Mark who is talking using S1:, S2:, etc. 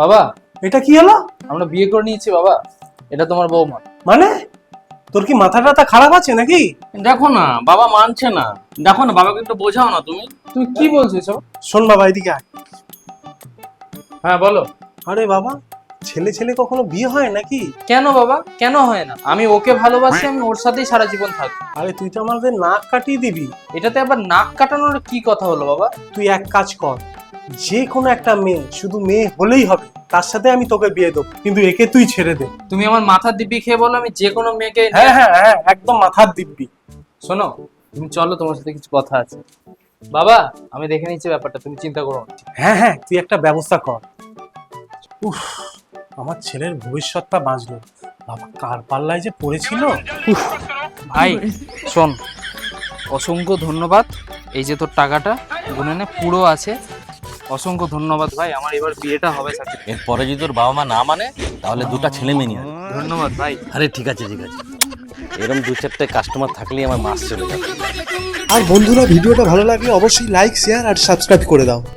S1: বাবা,
S2: এটা কি হলো?
S1: আমরা বিয়ে করে নিয়েছি বাবা। এটা তোমার বৌমা।
S2: মানে তোর কি মাথা টাথা খারাপ আছে নাকি?
S3: দেখো না বাবা মানছে না, দেখো না বাবাকে একটু বোঝাও না তুমি।
S1: তুমি কি বলছো এসব?
S2: শোন বাবা, এদিকে আয়।
S1: হ্যাঁ বলো।
S2: আরে বাবা, ছেলে ছেলে কখনো বিয়ে হয় নাকি?
S1: কেন বাবা, কেন হয় না? আমি ওকে ভালোবাসি, আমি ওর সাথেই সারা জীবন থাকবো।
S2: আরে তুই তো আমাদের নাক কাটিয়ে দিবি।
S1: এটাতে আবার নাক কাটানোর কি কথা হলো বাবা?
S2: তুই এক কাজ কর, যে কোনো একটা মেয়ে, শুধু মেয়ে হলেই হবে, তার সাথে আমি তোকে বিয়ে দেবো, কিন্তু একে তুই ছেড়ে দে।
S1: তুমি আমার মাথার দিব্যি খেয়ে বলো আমি যে কোনো মেয়েকে।
S2: হ্যাঁ হ্যাঁ হ্যাঁ, একদম মাথার দিব্যি।
S1: শোনো, তুমি চলো, তোমার সাথে কিছু কথা আছে। বাবা, আমি দেখে নিচ্ছি ব্যাপারটা, তুমি চিন্তা করো না।
S2: হ্যাঁ হ্যাঁ, তুই একটা ব্যবস্থা কর। উফ, আমার ছেলের ভবিষ্যৎটা বাঁচলো। বাবা কার পাল্লায় যে পড়েছিল।
S1: ভাই শোন, অসংখ্য ধন্যবাদ। এই যে তোর টাকাটা গুনে নে, পুরো আছে। অসংখ্য ধন্যবাদ ভাই, আমার এবার বিয়েটা হবে সাথে।
S3: এরপরে যদি তোর বাবা মা না মানে তাহলে দুটা ছেলে মেয়ে নিয়ে আয়।
S1: ধন্যবাদ ভাই।
S3: আরে ঠিক আছে ঠিক আছে, এরকম দু চারটে কাস্টমার থাকলেই আমার মাস চলে যাবে।
S4: আর বন্ধুরা, ভিডিওটা ভালো লাগলে অবশ্যই লাইক, শেয়ার আর সাবস্ক্রাইব করে দাও।